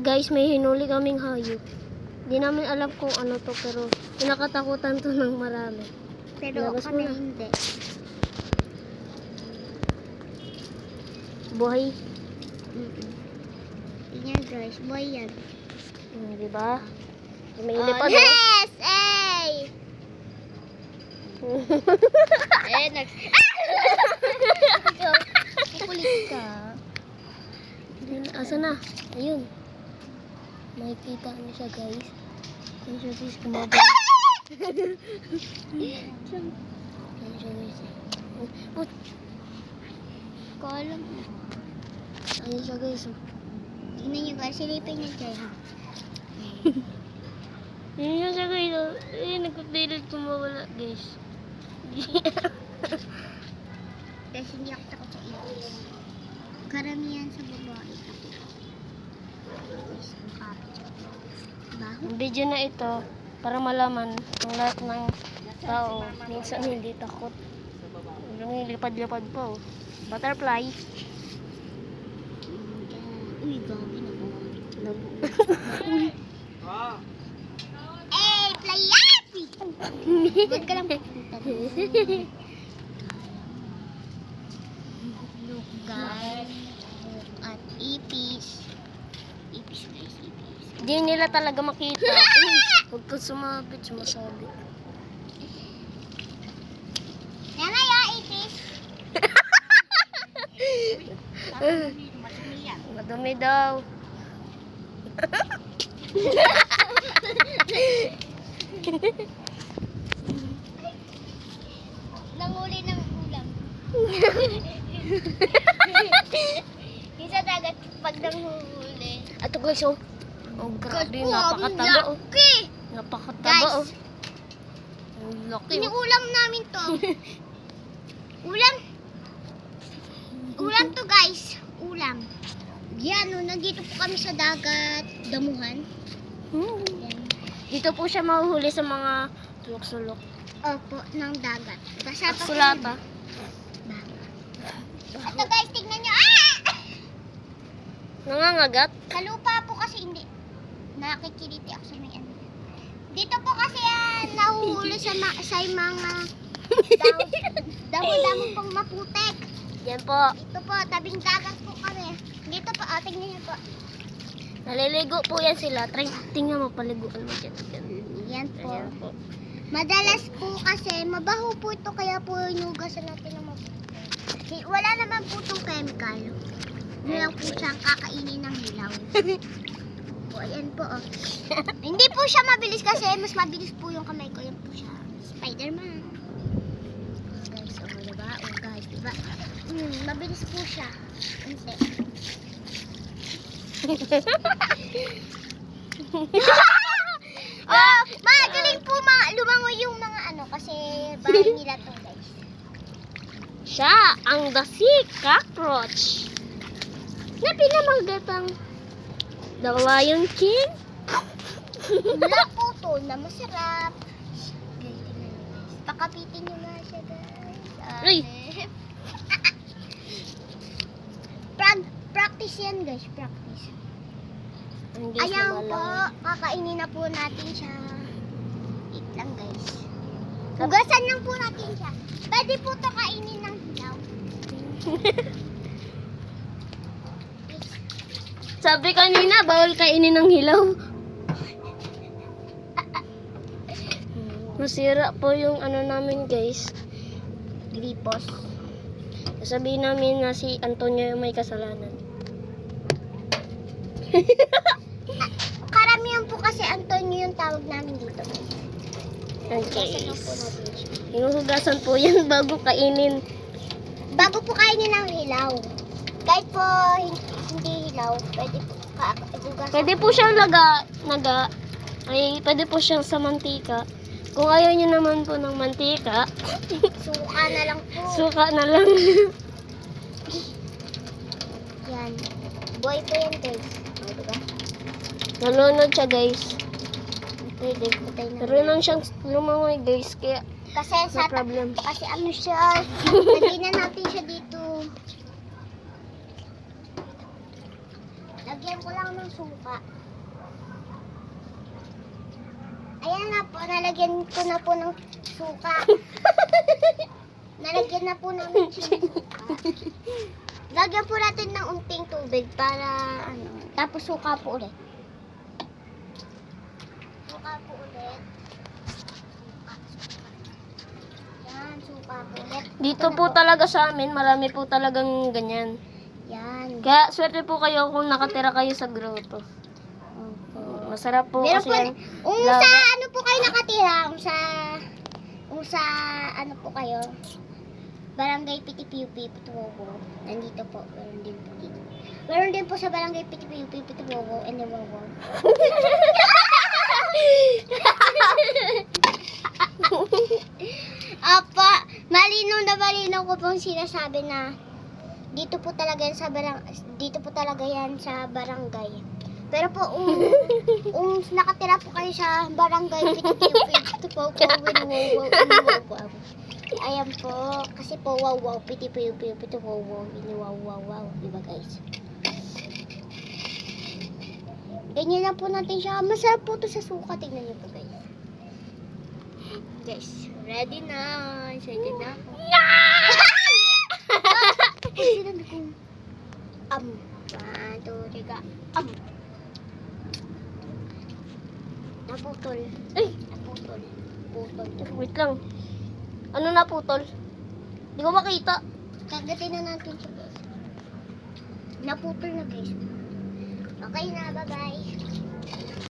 Guys, may hinuli kaming hayop. Hindi namin alam kung ano to, pero pinakatakutan to ng marami. Pero Labas kami mo na. hindi. Buhay. Yan guys, boy yan. Diba? May Oh, ilipad, yes! Ay! Eh, next. Kukulit ka. Asa na? Ayun. Makikita niyo siya, guys. Ayun siya, guys. Kumabalik. Ayun siya, guys. Oh, Kolong. ayun siya, guys. Tingnan nyo guys, silipin nyo dyan. Ayun siya, guys. Nagpipilit kumawala, guys. Guys, hindi ako takot sa ipis. Karamihan sa babae takot. Guys, makapit siya. Baho? Ang video na ito, para malaman ang lahat ng tao, minsan hindi takot. Lumilipad-lipad po. Butterfly. Uy, gabi na po. Nag- Eh, playati! Huwag ka lang pupunta doon. Look guys. At ipis. Ipis guys, ipis. Hindi nila talaga makita. Huwag ka sumabit, sumasabi. Yan na ya, ipis. Madumi daw. Nanguli ng ulam. Yung sa dagat, pag nanghuli. Ato guys, oh. Oh, grabe, Ang napakataba, oh. laki. Napakataba, Guys. oh. Ang laki, Yung oh. ulam namin to. Ulam. Ulam to guys. Ulam. Yan, no, nandito po kami sa dagat. Damuhan. Yan. Dito po siya mahuhuli sa mga sulok-sulok. Opo, ng dagat. Kasama ko Sulata. yun. Ito guys, tignan nyo. Ah! Nangangagat. Sa lupa po kasi hindi. Nakikiliti ako sa may ano. Dito po kasi nahuhuli sa mga damo-damo pong maputek. Yan po. Ito po, tabing dagat po kami. Dito po, tingnan niyo po. Naliligo po yan sila. Tingnan mo, paliguan mo dyan. Yan po. Ayan po. Madalas po kasi, mabaho po ito, kaya po inugasan natin ng maputek. Wala naman po itong chemical. Yun lang po siya kakainin ng hilaw. Po, ayan po. Oh. Hindi po siya mabilis kasi, mas mabilis po yung kamay ko. Yan po siya. Spider-Man. Oh, guys, oh, diba? Oh, guys, diba? Mabilis po siya. Hindi. Oh, magaling po lumangoy yung mga ano kasi bahay nila to guys. Siya, ang the sea cockroach. Na pinamagatang The Lion King. Wala po to na masarap. Guys, tingnan nyo guys. Pakapitin nyo nga siya guys. Uy. Practice yan guys, practice. Ang guys, Ayan po, nawala. kakainin na po natin siya. Wait lang guys. Hugasan lang po natin siya. Pwede po ito kainin ng hilaw. Sabi kanina, bawal kainin ng hilaw. Masira po yung ano namin guys. Gripos. Sabihin namin na si Antonio yung may kasalanan. Karamihan po kasi Antonio yung tawag namin dito. Okay. Hugasan lang po natin siya. Hinuhugasan po yan bago kainin. Bago po kainin ng hilaw. Kahit po hindi hilaw, pwede po hugasan. Pwede po siyang pwede po siyang sa mantika. Kung ayaw niyo naman po ng mantika, Suka na lang po. suka na lang. Yan. Boy po yan guys. O, diba? Nalunod siya guys. Pwede patay na. Pero nang siyang lumangoy guys, kaya Kasi no sa problem. kasi ano siya, lagay na natin siya dito. Lagyan ko lang ng ng suka. Ayan na po, nalagyan ko na po ng suka. Nalagyan na po namin siya ng suka. Lagyan po natin ng unting tubig para ano. Tapos suka po ulit. Suka po ulit. Yan, suka po ulit. Dito Ito na po talaga sa amin, marami po talagang ganyan. Yan. Kaya swerte po kayo kung nakatira kayo sa grotto. Masarap po Meron kasi po, yan. sa ano po kayo nakatira? Sa ano po kayo? Barangay Pitipiyupi, Pituwogo. Nandito po, meron din po dito. Meron din po sa Barangay Pitipiyupi, Pituwogo, and Iwawo. Apa, malinaw ko pong sinasabi na dito po talaga yan sa barangay. Pero po, nakatira po kayo sa barangay Pitipiyupi, Pituwogo, Iwawo. Ayan po, kasi po wow, Pitipiyupi, Pituwogo, Iwawo, diba guys? Ganyan lang po natin siya. Masarap po ito sa suka. Tingnan niyo po guys. Guys, ready na. Excited na ako. Sino na kung 1, 2, 3, naputol. Ay, Naputol. wait lang. Ano na putol? Di ko makita. Kagatin na natin siya guys. Naputol na guys. Okay na, bye-bye.